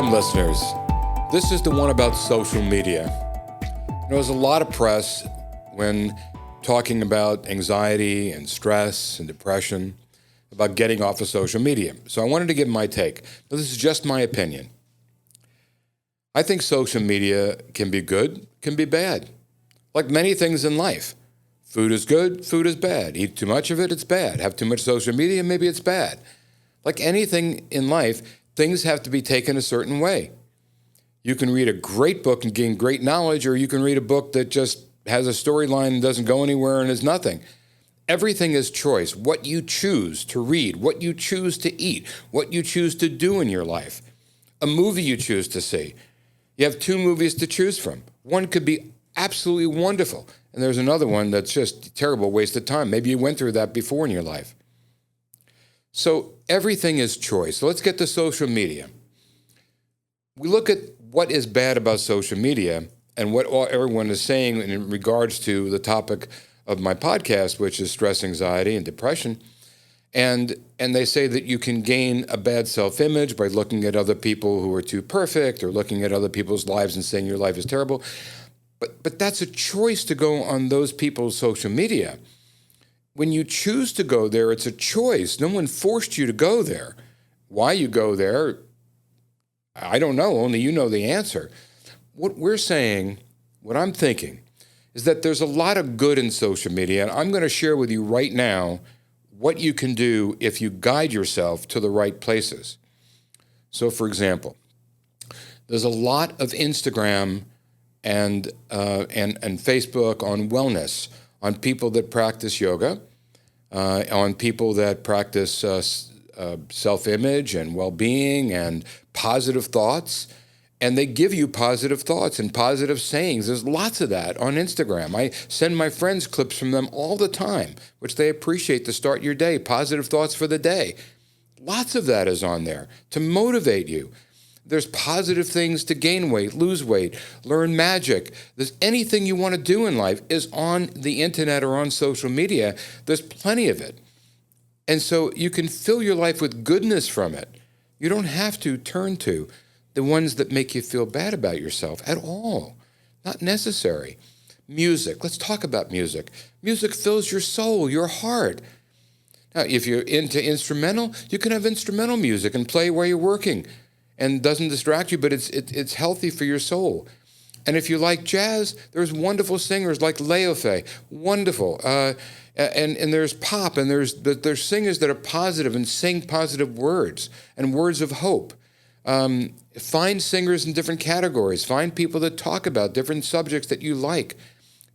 Welcome, listeners. This is the one about social media. There's a lot of press when talking about anxiety and stress and depression, about getting off of social media. So I wanted to give my take. Now, this is just my opinion. I think social media can be good, can be bad. Like many things in life. Food is good, food is bad. Eat too much of it, it's bad. Have too much social media, maybe it's bad. Like anything in life, things have to be taken a certain way. You can read a great book and gain great knowledge, or you can read a book that just has a storyline and doesn't go anywhere and is nothing. Everything is choice. What you choose to read, what you choose to eat, what you choose to do in your life. A movie you choose to see. You have two movies to choose from. One could be absolutely wonderful, and there's another one that's just a terrible waste of time. Maybe you went through that before in your life. So everything is choice. So let's get to social media. We look at what is bad about social media and what everyone is saying in regards to the topic of my podcast, which is stress, anxiety, and depression. And they say that you can gain a bad self-image by looking at other people who are too perfect or looking at other people's lives and saying your life is terrible. But that's a choice to go on those people's social media. When you choose to go there, it's a choice. No one forced you to go there. Why you go there, I don't know. Only you know the answer. What we're saying, what I'm thinking, is that there's a lot of good in social media, and I'm going to share with you right now what you can do if you guide yourself to the right places. So, for example, there's a lot of Instagram and Facebook on wellness, on people that practice yoga, on people that practice self-image and well-being and positive thoughts, and they give you positive thoughts and positive sayings. There's lots of that on Instagram. I send my friends clips from them all the time, which they appreciate to start your day, positive thoughts for the day. Lots of that is on there to motivate you. There's positive things to gain weight, lose weight, learn magic. There's anything you want to do in life is on the internet or on social media. There's plenty of it. And so you can fill your life with goodness from it. You don't have to turn to the ones that make you feel bad about yourself at all. Not necessary. Music. Let's talk about music. Music fills your soul, your heart. Now, if you're into instrumental, you can have instrumental music and play while you're working. And doesn't distract you, but it's healthy for your soul. And if you like jazz, there's wonderful singers like Leofe, wonderful. And there's pop, and there's singers that are positive and sing positive words and words of hope. Find singers in different categories. Find people that talk about different subjects that you like.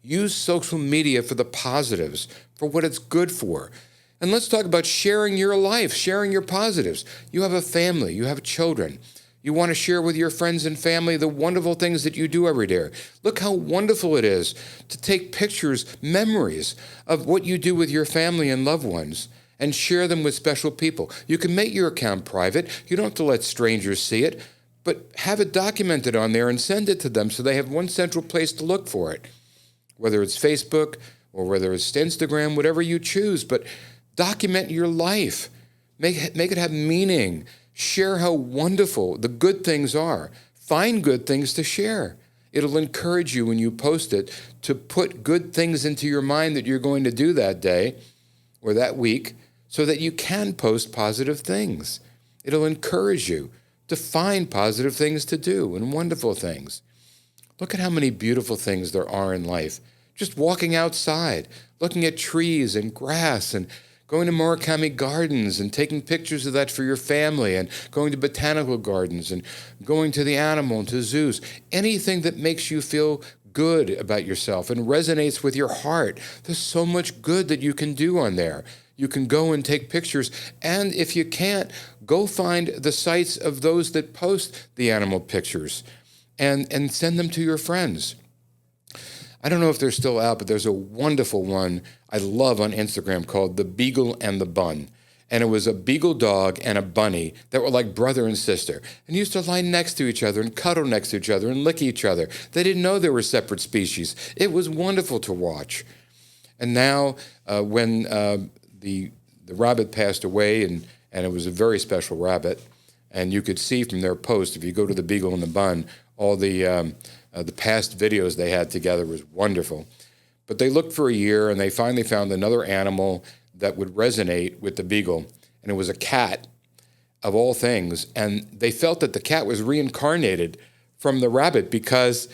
Use social media for the positives, for what it's good for. And let's talk about sharing your life, sharing your positives. You have a family, you have children. You want to share with your friends and family the wonderful things that you do every day. Look how wonderful it is to take pictures, memories of what you do with your family and loved ones and share them with special people. You can make your account private. You don't have to let strangers see it, but have it documented on there and send it to them so they have one central place to look for it, whether it's Facebook or whether it's Instagram, whatever you choose. But document your life. Make it have meaning. Share how wonderful the good things are. Find good things to share. It'll encourage you when you post it to put good things into your mind that you're going to do that day or that week so that you can post positive things. It'll encourage you to find positive things to do and wonderful things. Look at how many beautiful things there are in life. Just walking outside, looking at trees and grass and going to Murakami Gardens and taking pictures of that for your family and going to botanical gardens and going to the animal and to zoos. Anything that makes you feel good about yourself and resonates with your heart. There's so much good that you can do on there. You can go and take pictures. And if you can't, go find the sites of those that post the animal pictures and send them to your friends. I don't know if they're still out, but there's a wonderful one I love on Instagram called The Beagle and the Bun. And it was a beagle dog and a bunny that were like brother and sister and used to lie next to each other and cuddle next to each other and lick each other. They didn't know they were separate species. It was wonderful to watch. And now when the rabbit passed away, and it was a very special rabbit, And you could see from their post, if you go to the Beagle and the Bun, all the past videos they had together was wonderful. But they looked for a year, and they finally found another animal that would resonate with the Beagle, and it was a cat, of all things. And they felt that the cat was reincarnated from the rabbit because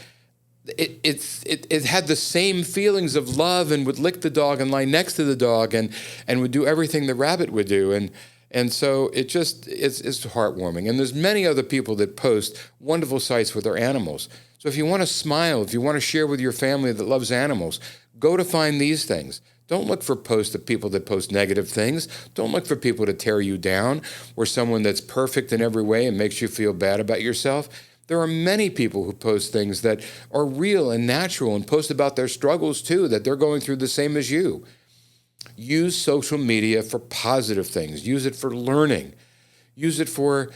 it had the same feelings of love and would lick the dog and lie next to the dog and would do everything the rabbit would do. And so it's heartwarming. And there's many other people that post wonderful sights with their animals. So if you want to smile, if you want to share with your family that loves animals, go to find these things. Don't look for posts of people that post negative things. Don't look for people to tear you down or someone that's perfect in every way and makes you feel bad about yourself. There are many people who post things that are real and natural and post about their struggles too, that they're going through the same as you. Use social media for positive things. Use it for learning. Use it for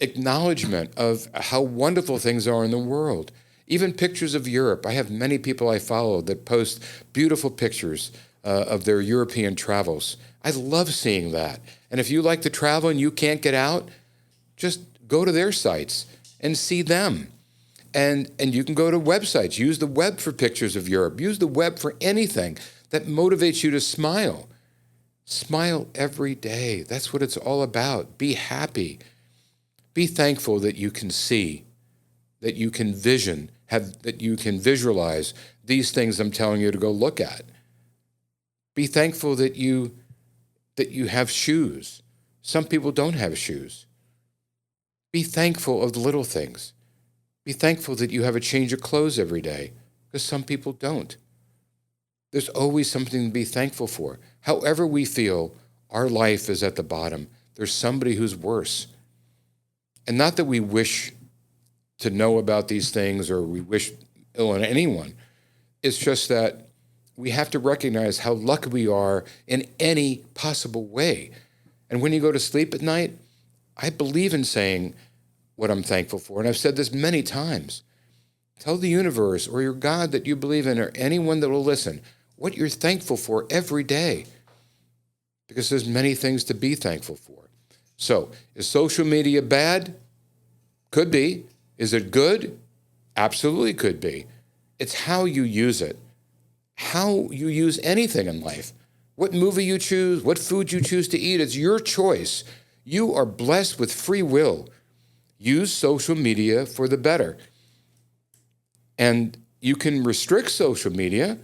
acknowledgement of how wonderful things are in the world. Even pictures of Europe. I have many people I follow that post beautiful pictures of their European travels. I love seeing that. And if you like to travel and you can't get out, just go to their sites and see them. And you can go to websites. Use the web for pictures of Europe. Use the web for anything that motivates you to smile. Smile every day. That's what it's all about. Be happy. Be thankful that you can see, that you can that you can visualize these things I'm telling you to go look at. Be thankful that you have shoes. Some people don't have shoes. Be thankful of the little things. Be thankful that you have a change of clothes every day, because some people don't. There's always something to be thankful for. However we feel, our life is at the bottom. There's somebody who's worse. And not that we wish to know about these things or we wish ill on anyone. It's just that we have to recognize how lucky we are in any possible way. And when you go to sleep at night, I believe in saying what I'm thankful for. And I've said this many times. Tell the universe or your God that you believe in or anyone that will listen what you're thankful for every day. Because there's many things to be thankful for. So, is social media bad? Could be. Is it good? Absolutely could be. It's how you use it. How you use anything in life. What movie you choose, what food you choose to eat, it's your choice. You are blessed with free will. Use social media for the better. And you can restrict social media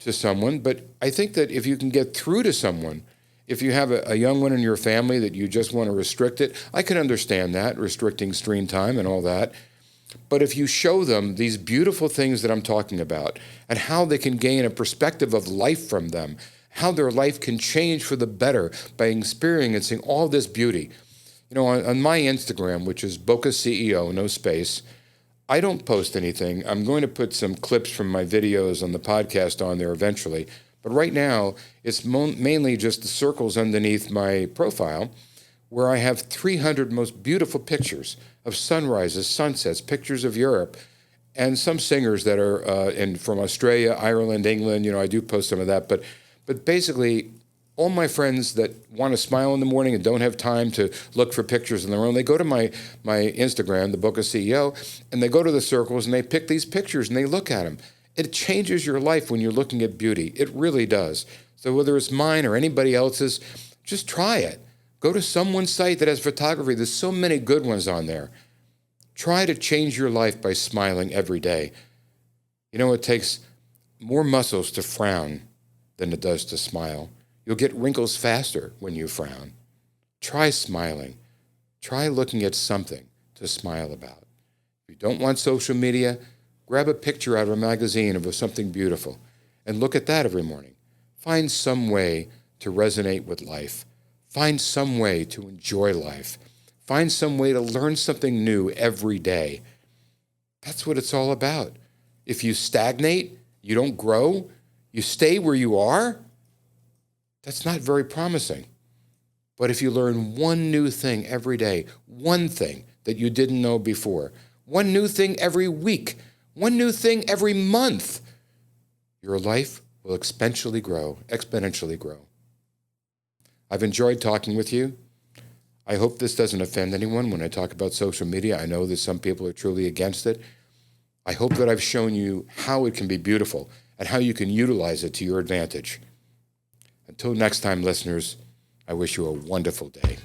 to someone, but I think that if you can get through to someone, if you have a young one in your family that you just want to restrict it, I can understand that, restricting screen time and all that. But if you show them these beautiful things that I'm talking about and how they can gain a perspective of life from them, how their life can change for the better by experiencing all this beauty. You know, on my Instagram, which is Boca CEO, no space, I don't post anything. I'm going to put some clips from my videos on the podcast on there eventually. But right now, it's mainly just the circles underneath my profile where I have 300 most beautiful pictures of sunrises, sunsets, pictures of Europe, and some singers that are from Australia, Ireland, England. You know, I do post some of that. But basically, all my friends that want to smile in the morning and don't have time to look for pictures on their own, they go to my Instagram, the Book of CEO, and they go to the circles and they pick these pictures and they look at them. It changes your life when you're looking at beauty. It really does. So whether it's mine or anybody else's, just try it. Go to someone's site that has photography. There's so many good ones on there. Try to change your life by smiling every day. You know, it takes more muscles to frown than it does to smile. You'll get wrinkles faster when you frown. Try smiling. Try looking at something to smile about. If you don't want social media, grab a picture out of a magazine of something beautiful and look at that every morning. Find some way to resonate with life. Find some way to enjoy life. Find some way to learn something new every day. That's what it's all about. If you stagnate, you don't grow, you stay where you are, that's not very promising. But if you learn one new thing every day, one thing that you didn't know before, one new thing every week, one new thing every month, your life will exponentially grow. I've enjoyed talking with you. I hope this doesn't offend anyone when I talk about social media. I know that some people are truly against it. I hope that I've shown you how it can be beautiful and how you can utilize it to your advantage. Until next time, listeners, I wish you a wonderful day.